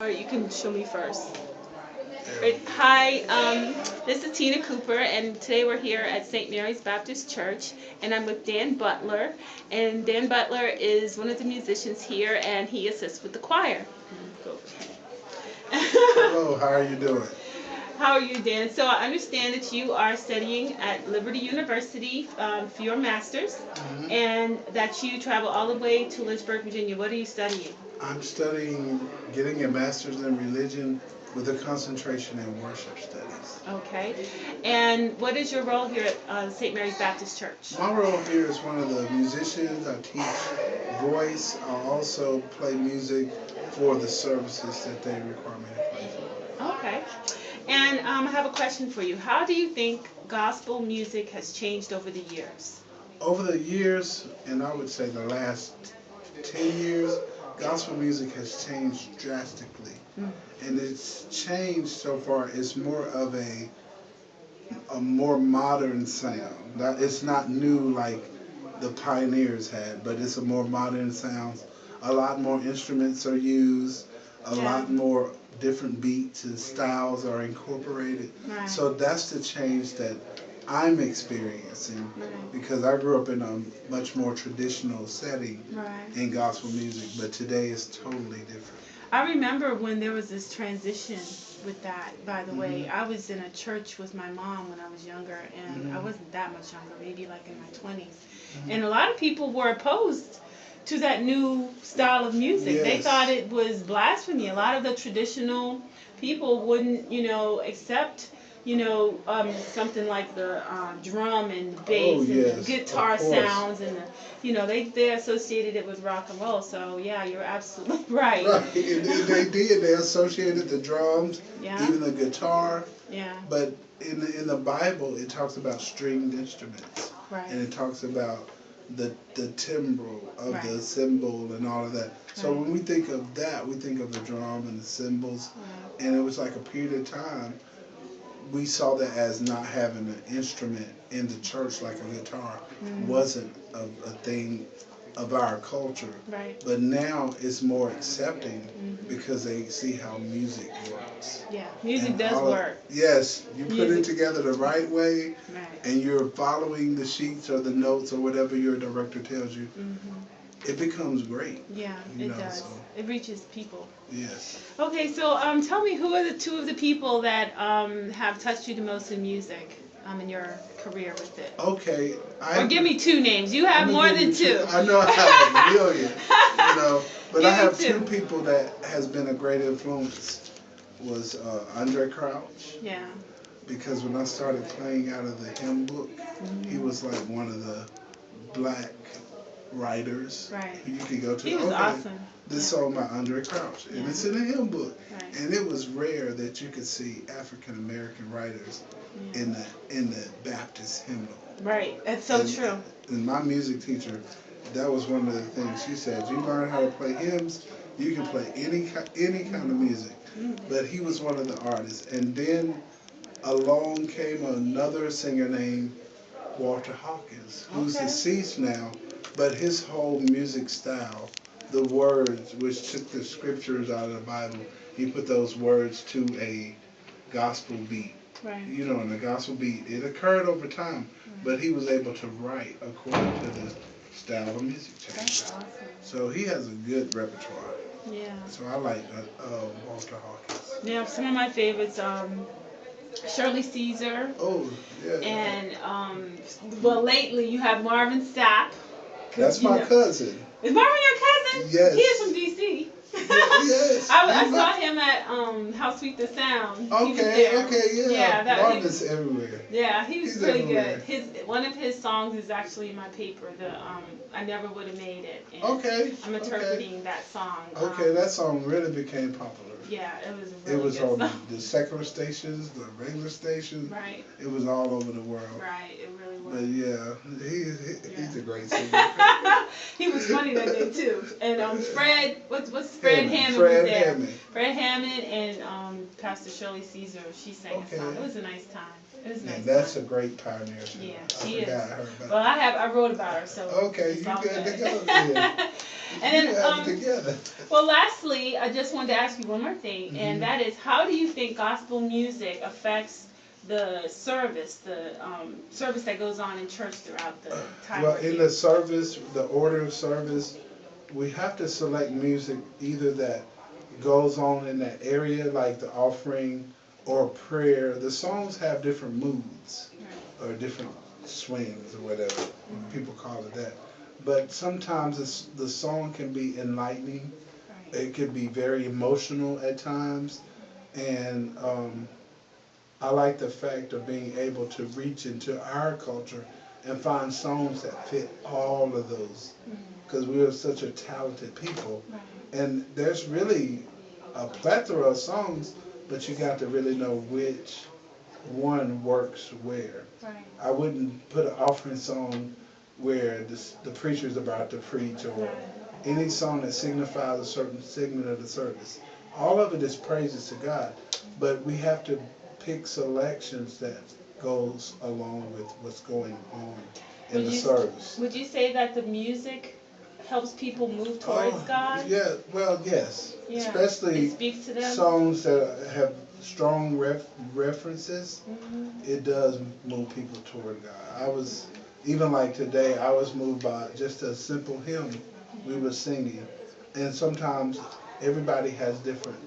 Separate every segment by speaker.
Speaker 1: Or you can show me first. Right. Hi, this is Tina Cooper, and today we're here at St. Mary's Baptist Church, and I'm with Dan Butler. And Dan Butler is one of the musicians here, and he assists with the choir. Go
Speaker 2: Hello, how are you doing?
Speaker 1: How are you, Dan? So I understand that you are studying at Liberty University for your master's, and that you travel all the way to Lynchburg, Virginia. What are you studying?
Speaker 2: I'm studying getting a master's in religion with a concentration in worship studies.
Speaker 1: Okay. And what is your role here at St. Mary's Baptist Church?
Speaker 2: My role here is one of the musicians. I teach voice. I also play music for the services that they require me to play for.
Speaker 1: Okay. And I have a question for you. How do you think gospel music has changed over the years?
Speaker 2: Over the years, and I would say the last 10 years, gospel music has changed drastically. And it's changed so far. It's more of a more modern sound. It's not new like the pioneers had, but it's a more modern sound. A lot more instruments are used. A lot more different beats and styles are incorporated.
Speaker 1: Right.
Speaker 2: So that's the change that I'm experiencing because I grew up in a much more traditional setting in gospel music, but today is totally different.
Speaker 1: I remember when there was this transition with that, by the way. I was in a church with my mom when I was younger, and I wasn't that much younger, maybe like in my 20s. And a lot of people were opposed to that new style of music. They thought it was blasphemy. A lot of the traditional people wouldn't, accept, something like the drum and the bass and the guitar sounds and they associated it with rock and roll. So yeah, you're absolutely right.
Speaker 2: Right, and they did. They associated the drums, even the guitar.
Speaker 1: Yeah.
Speaker 2: But in the Bible, it talks about stringed instruments, and it talks about the timbre of the cymbal and all of that. So when we think of that, we think of the drum and the cymbals, and it was like a period of time we saw that as not having an instrument in the church like a guitar wasn't a thing of our culture.
Speaker 1: Right.
Speaker 2: But now it's more accepting because they see how music works.
Speaker 1: Yeah, music does work.
Speaker 2: Yes, you put it together the right way, and you're following the sheets or the notes or whatever your director tells you. It becomes great.
Speaker 1: Yeah, it does. So. It reaches people.
Speaker 2: Yes.
Speaker 1: Okay, so tell me, who are the two of the people that have touched you the most in music in your career with it?
Speaker 2: Okay.
Speaker 1: Or give me two names. You have more than two.
Speaker 2: I know I have a million, but I have two people that has been a great influence. Was Andre Crouch.
Speaker 1: Yeah.
Speaker 2: Because when I started playing out of the hymn book, he was like one of the black writers.
Speaker 1: Right.
Speaker 2: You could go to.
Speaker 1: He was awesome.
Speaker 2: This song by Andre Crouch, and it's in a hymn book. And it was rare that you could see African American writers in the Baptist hymnal.
Speaker 1: Right. That's so true.
Speaker 2: And my music teacher, that was one of the things she said. You learn how to play hymns, you can play any kind of music. But he was one of the artists. And then along came another singer named Walter Hawkins, who's deceased now, but his whole music style, the words, which took the scriptures out of the Bible, he put those words to a gospel beat.
Speaker 1: Right.
Speaker 2: And a gospel beat, it occurred over time, but he was able to write according to the style of music change.
Speaker 1: That's awesome.
Speaker 2: So he has a good repertoire.
Speaker 1: Yeah.
Speaker 2: So I like Walter Hawkins.
Speaker 1: Yeah, some of my favorites, Shirley Caesar.
Speaker 2: Oh, yeah.
Speaker 1: And, lately you have Marvin Sapp.
Speaker 2: That's my cousin.
Speaker 1: Is Marvin your cousin?
Speaker 2: Yes.
Speaker 1: He is from D.C.
Speaker 2: Yes.
Speaker 1: I saw him at How Sweet the Sound.
Speaker 2: Yeah. Marvin's everywhere.
Speaker 1: Yeah, he's pretty good. One of his songs is actually in my paper. I Never Would Have Made It. And I'm interpreting that song.
Speaker 2: That song really became popular.
Speaker 1: Yeah, it was a really good
Speaker 2: on
Speaker 1: song.
Speaker 2: the secular stations, the regular stations.
Speaker 1: Right.
Speaker 2: It was all over the world.
Speaker 1: Right, it really was.
Speaker 2: But yeah, he's a great singer.
Speaker 1: He was funny that day too. And Fred, what's Fred Hammond was there. Fred Hammond and Pastor Shirley Caesar, she sang a song. It was a nice time. It was nice.
Speaker 2: That's a great pioneer.
Speaker 1: Yeah, she is.
Speaker 2: Well,
Speaker 1: I wrote about her, so
Speaker 2: you good to go.
Speaker 1: And then, well, lastly, I just wanted to ask you one more thing, and that is, how do you think gospel music affects the service, the service that goes on in church throughout the time?
Speaker 2: Well, in the service, the order of service, we have to select music either that goes on in that area, like the offering or prayer. The songs have different moods or different swings or whatever people call it that. But sometimes the song can be enlightening. It could be very emotional at times, and I like the fact of being able to reach into our culture and find songs that fit all of those, because we are such a talented people, and there's really a plethora of songs, but you got to really know which one works where. I wouldn't put an offering song where the preacher's about to preach, or any song that signifies a certain segment of the service. All of it is praises to God, but we have to pick selections that goes along with what's going on in the service.
Speaker 1: Would you say that the music helps people move towards God?
Speaker 2: Yeah, well, yes.
Speaker 1: Yeah.
Speaker 2: Especially
Speaker 1: it speaks to them?
Speaker 2: songs that have strong references. It does move people toward God. I was, even like today, I was moved by just a simple hymn we were singing. And sometimes everybody has different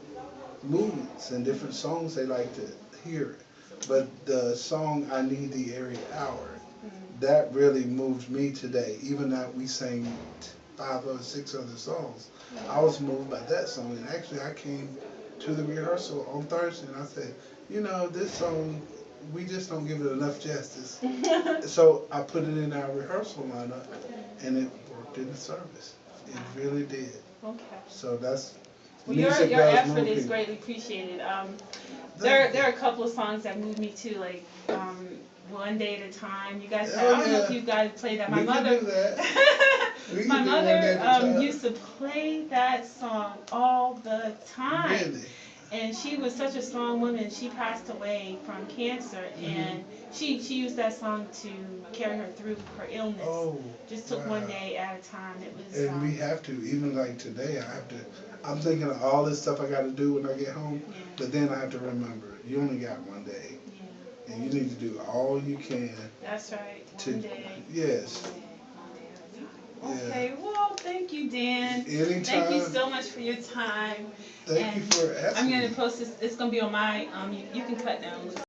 Speaker 2: moods and different songs they like to hear. But the song "I Need Thee Every Hour," that really moved me today. Even though we sang 5 or 6 other songs, I was moved by that song. And actually, I came to the rehearsal on Thursday and I said, you know, this song, we just don't give it enough justice. So I put it in our rehearsal lineup, and it worked in the service. It really did.
Speaker 1: Okay.
Speaker 2: So that's,
Speaker 1: well, your effort is greatly appreciated. There are a couple of songs that moved me too, like "One Day at a Time." You guys, I don't know if you guys play that. My mother, my mother used to play that song all the time.
Speaker 2: Really?
Speaker 1: And she was such a strong woman. She passed away from cancer, and she used that song to carry her through her illness.
Speaker 2: Oh,
Speaker 1: just took one day at a time. It was.
Speaker 2: And we have to, even like today, I have to. I'm thinking of all this stuff I got to do when I get home, but then I have to remember, you only got one day, and you need to do all you can.
Speaker 1: That's right. One day.
Speaker 2: Yes.
Speaker 1: Okay, well, thank you, Dan.
Speaker 2: Anytime.
Speaker 1: Thank you so much for your time.
Speaker 2: Thank you for asking.
Speaker 1: I'm going to post this. It's going to be on my, you can cut down.